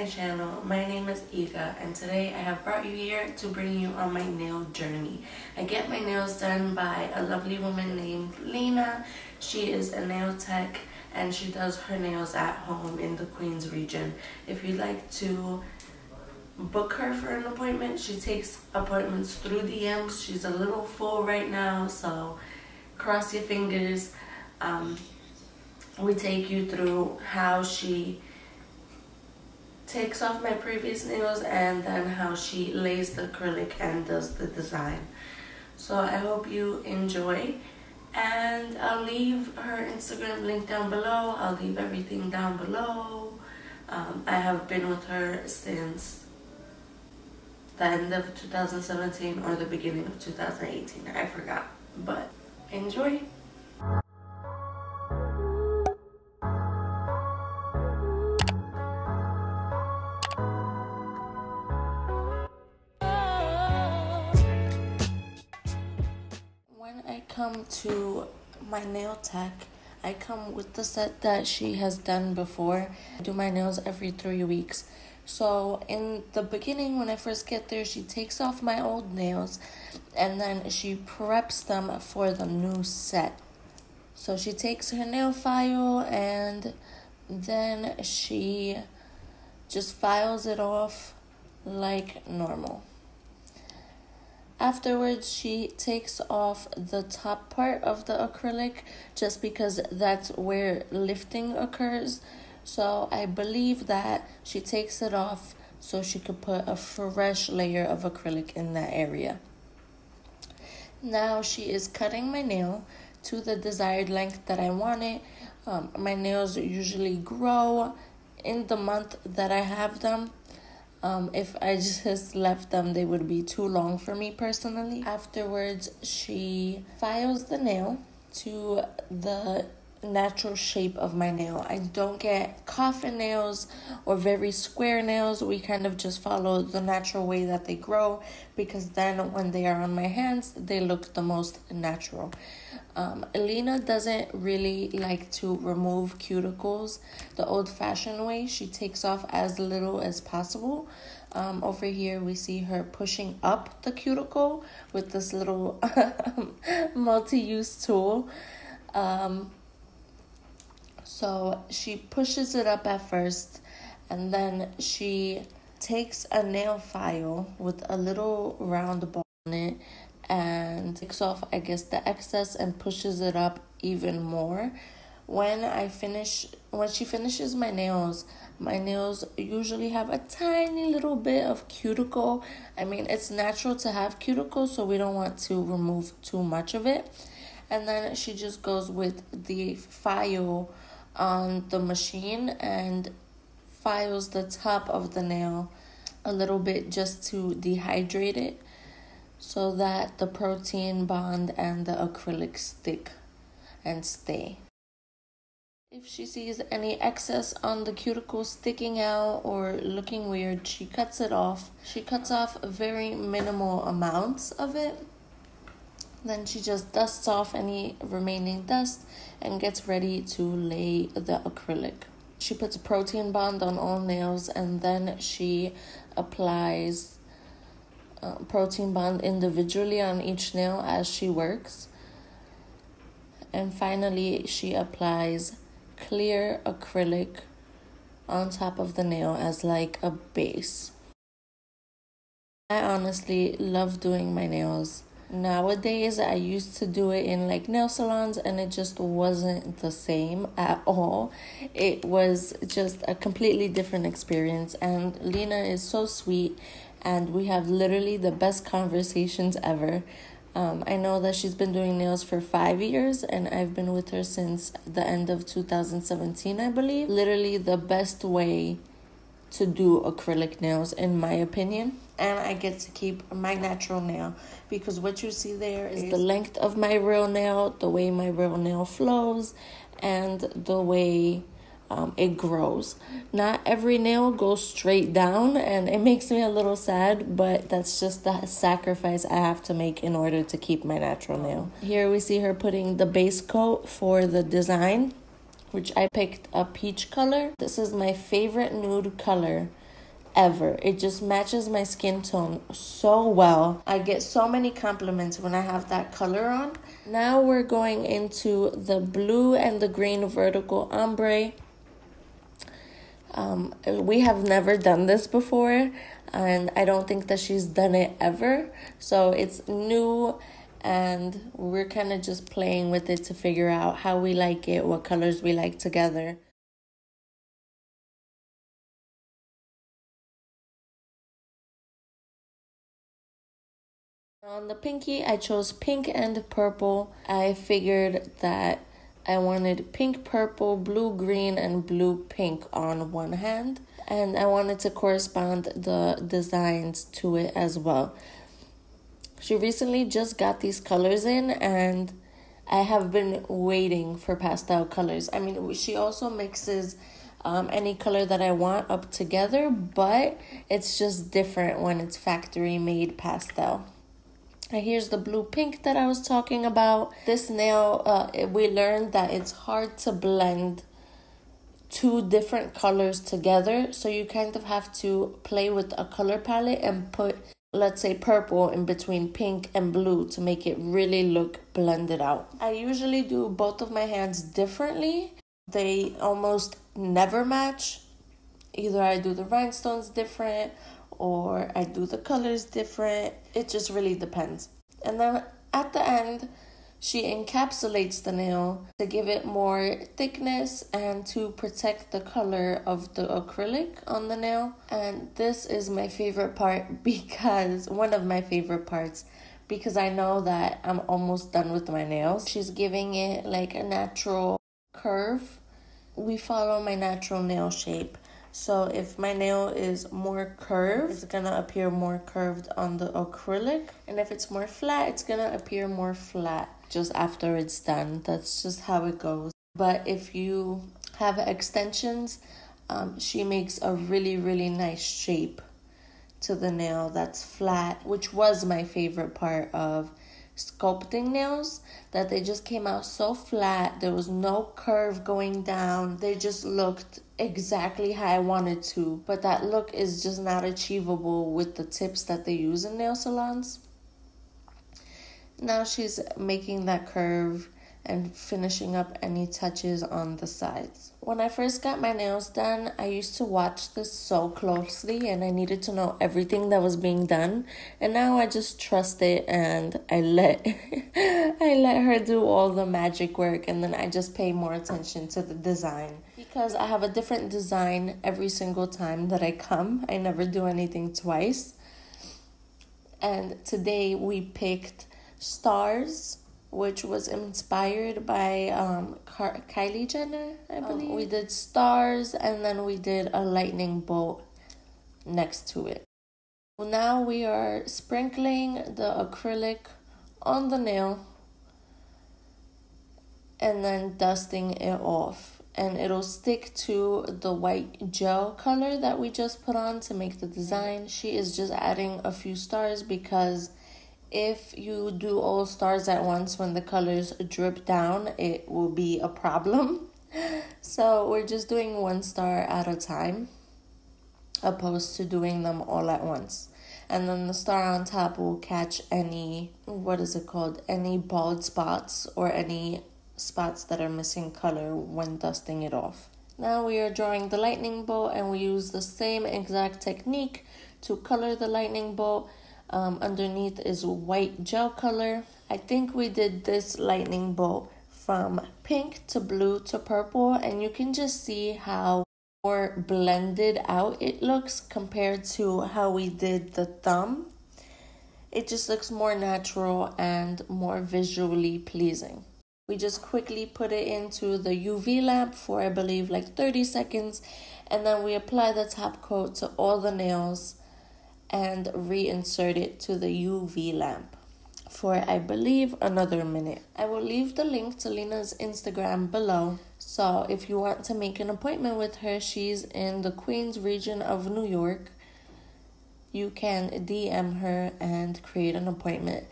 my channel. My name is Ika and today I have brought you here to bring you on my nail journey. I get my nails done by a lovely woman named Lena. She is a nail tech and she does her nails at home in the Queens region. If you'd like to book her for an appointment, she takes appointments through DMs. She's a little full right now, so cross your fingers. We take you through how she takes off my previous nails and then how she lays the acrylic and does the design. So I hope you enjoy, and I'll leave her Instagram link down below. I'll leave everything down below. I have been with her since the end of 2017 or the beginning of 2018. I forgot, but enjoy. Come to my nail tech, I come with the set that she has done before. I do my nails every 3 weeks. So in the beginning, when I first get there, she takes off my old nails and then she preps them for the new set. So she takes her nail file and then she just files it off like normal. Afterwards, she takes off the top part of the acrylic just because that's where lifting occurs. So I believe that she takes it off so she could put a fresh layer of acrylic in that area. Now she is cutting my nail to the desired length that I want it. My nails usually grow in the month that I have them. If I just left them, they would be too long for me personally. Afterwards, she files the nail to the natural shape of my nail. I don't get coffin nails or very square nails. We kind of just follow the natural way that they grow, because then when they are on my hands, they look the most natural. Lena doesn't really like to remove cuticles the old-fashioned way. She takes off as little as possible. Over here, we see her pushing up the cuticle with this little multi-use tool. So she pushes it up at first, and then she takes a nail file with a little round ball on it and takes off, I guess, the excess and pushes it up even more. When she finishes my nails usually have a tiny little bit of cuticle. I mean, it's natural to have cuticle, so we don't want to remove too much of it. And then she just goes with the file on the machine and files the top of the nail a little bit just to dehydrate it so that the protein bond and the acrylic stick and stay. If she sees any excess on the cuticle sticking out or looking weird, she cuts it off. She cuts off very minimal amounts of it. Then she just dusts off any remaining dust and gets ready to lay the acrylic. She puts a protein bond on all nails and then she applies protein bond individually on each nail as she works. And finally, she applies clear acrylic on top of the nail as like a base. I honestly love doing my nails. Nowadays, I used to do it in like nail salons and it just wasn't the same at all. It was just a completely different experience, and Lena is so sweet and we have literally the best conversations ever. I know that she's been doing nails for 5 years and I've been with her since the end of 2017, I believe. Literally the best way to do acrylic nails, in my opinion. And I get to keep my natural nail, because what you see there is the length of my real nail, the way my real nail flows, and the way it grows. Not every nail goes straight down, and it makes me a little sad, but that's just the sacrifice I have to make in order to keep my natural nail. Here we see her putting the base coat for the design, which I picked a peach color. This is my favorite nude color ever. It just matches my skin tone so well. I get so many compliments when I have that color on. Now we're going into the blue and the green vertical ombre. We have never done this before, and I don't think that she's done it ever. So it's new, and we're kind of just playing with it to figure out how we like it, what colors we like together. On the pinky, I chose pink and purple. I figured that I wanted pink, purple, blue, green, and blue, pink on one hand. And I wanted to correspond the designs to it as well. She recently just got these colors in, and I have been waiting for pastel colors. I mean, she also mixes any color that I want up together, but it's just different when it's factory made pastel. And here's the blue pink that I was talking about. This nail, we learned that it's hard to blend two different colors together. So you kind of have to play with a color palette and put, let's say, purple in between pink and blue to make it really look blended out. I usually do both of my hands differently. They almost never match. Either I do the rhinestones different or I do the colors different. It just really depends. And then at the end, she encapsulates the nail to give it more thickness and to protect the color of the acrylic on the nail. And this is my favorite part because, one of my favorite parts, because I know that I'm almost done with my nails. She's giving it like a natural curve. We follow my natural nail shape. So if my nail is more curved, it's gonna appear more curved on the acrylic. And if it's more flat, it's gonna appear more flat just after it's done. That's just how it goes. But if you have extensions, she makes a really, really nice shape to the nail that's flat, which was my favorite part of sculpting nails, that they just came out so flat. There was no curve going down. They just looked exactly how I wanted to, but that look is just not achievable with the tips that they use in nail salons. Now she's making that curve and finishing up any touches on the sides. When I first got my nails done, I used to watch this so closely and I needed to know everything that was being done. And now I just trust it and I let her do all the magic work, and then I just pay more attention to the design. Because I have a different design every single time that I come. I never do anything twice. And today we picked stars, which was inspired by Kylie Jenner, I believe. We did stars, and then we did a lightning bolt next to it. Now we are sprinkling the acrylic on the nail and then dusting it off. And it'll stick to the white gel color that we just put on to make the design. She is just adding a few stars because if you do all stars at once when the colors drip down, it will be a problem. So we're just doing one star at a time, opposed to doing them all at once. And then the star on top will catch any, any bald spots or any spots that are missing color when dusting it off. Now we are drawing the lightning bolt, and we use the same exact technique to color the lightning bolt. Underneath is white gel color. I think we did this lightning bolt from pink to blue to purple, and you can just see how more blended out it looks compared to how we did the thumb. It just looks more natural and more visually pleasing. We just quickly put it into the UV lamp for, I believe, like 30 seconds, and then we apply the top coat to all the nails and reinsert it to the UV lamp for, I believe, another minute. I will leave the link to Lena's Instagram below, so if you want to make an appointment with her, she's in the Queens region of New York. You can DM her and create an appointment.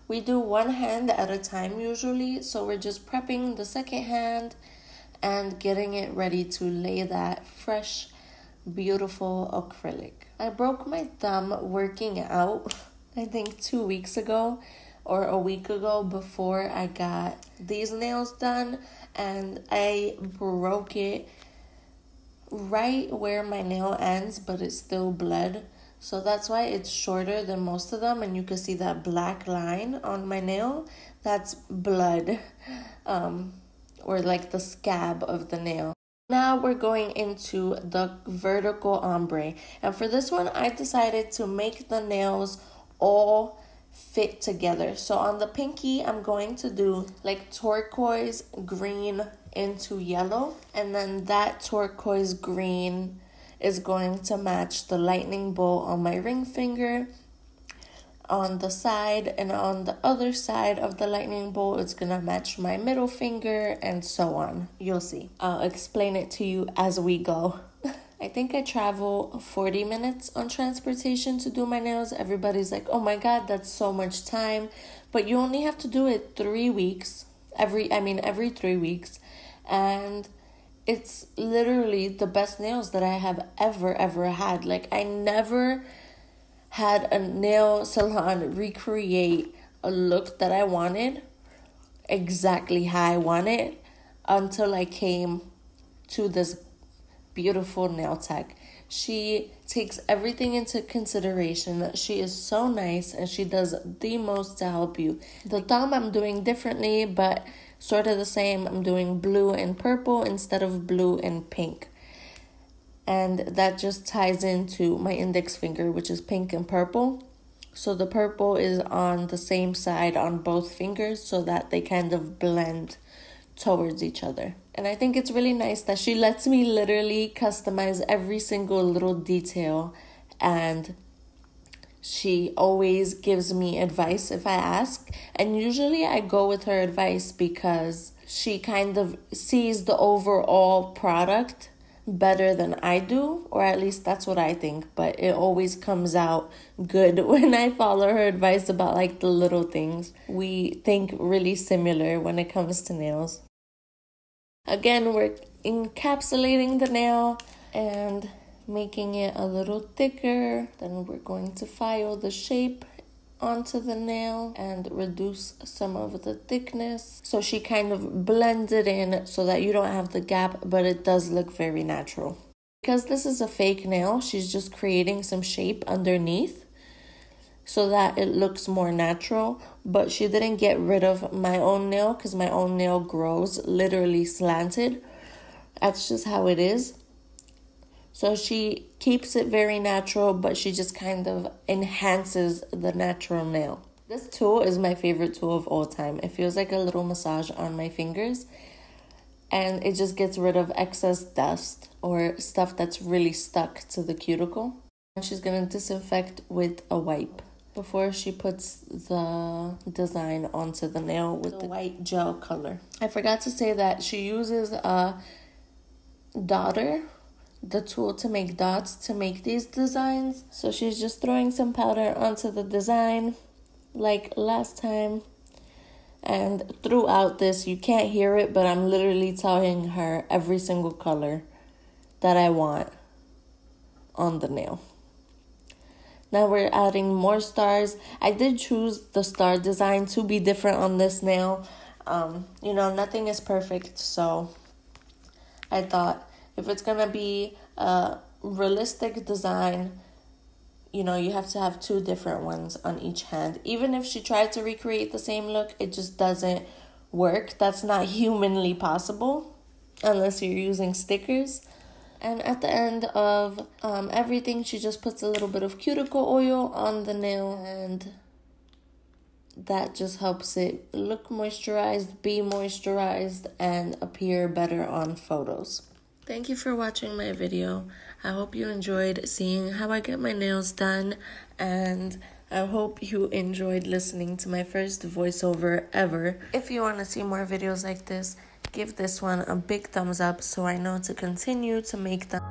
We do one hand at a time usually, so we're just prepping the second hand and getting it ready to lay that fresh beautiful acrylic. I broke my thumb working out, I think 2 weeks ago or a week ago before I got these nails done, and I broke it right where my nail ends, but it still bled. So that's why it's shorter than most of them, and you can see that black line on my nail. That's blood, or like the scab of the nail. Now we're going into the vertical ombre, and for this one I decided to make the nails all fit together. So on the pinky I'm going to do like turquoise green into yellow, and then that turquoise green is going to match the lightning bolt on my ring finger on the side, and on the other side of the lightning bolt it's gonna match my middle finger, and so on. You'll see. I'll explain it to you as we go. I think I travel 40 minutes on transportation to do my nails. Everybody's like, oh my god, that's so much time. But you only have to do it 3 weeks. Every 3 weeks. And it's literally the best nails that I have ever had. Like, I never had a nail salon recreate a look that I wanted exactly how I want it until I came to this beautiful nail tech. She takes everything into consideration. She is so nice, and she does the most to help you. The thumb I'm doing differently, but sort of the same. I'm doing blue and purple instead of blue and pink. And that just ties into my index finger, which is pink and purple. So the purple is on the same side on both fingers so that they kind of blend towards each other. And I think it's really nice that she lets me literally customize every single little detail, and she always gives me advice if I ask. And usually I go with her advice because she kind of sees the overall product better than I do, or at least that's what I think. But it always comes out good when I follow her advice about like the little things. We think really similar when it comes to nails. Again, we're encapsulating the nail and making it a little thicker. Then we're going to file the shape onto the nail and reduce some of the thickness. So she kind of blends it in so that you don't have the gap, but it does look very natural. Because this is a fake nail, she's just creating some shape underneath so that it looks more natural. But she didn't get rid of my own nail because my own nail grows literally slanted. That's just how it is. So she keeps it very natural, but she just kind of enhances the natural nail. This tool is my favorite tool of all time. It feels like a little massage on my fingers, and it just gets rid of excess dust or stuff that's really stuck to the cuticle. And she's going to disinfect with a wipe before she puts the design onto the nail with the white gel color. I forgot to say that she uses a dotter, the tool to make dots, to make these designs. So she's just throwing some powder onto the design like last time. And throughout this, you can't hear it, but I'm literally telling her every single color that I want on the nail. Now we're adding more stars. I did choose the star design to be different on this nail. Nothing is perfect, so I thought if it's gonna be a realistic design, you have to have 2 different ones on each hand. Even if she tried to recreate the same look, it just doesn't work. That's not humanly possible unless you're using stickers. And at the end of everything, she just puts a little bit of cuticle oil on the nail, and that just helps it look moisturized, be moisturized, and appear better on photos. Thank you for watching my video. I hope you enjoyed seeing how I get my nails done, and I hope you enjoyed listening to my first voiceover ever. If you want to see more videos like this, give this one a big thumbs up so I know to continue to make them.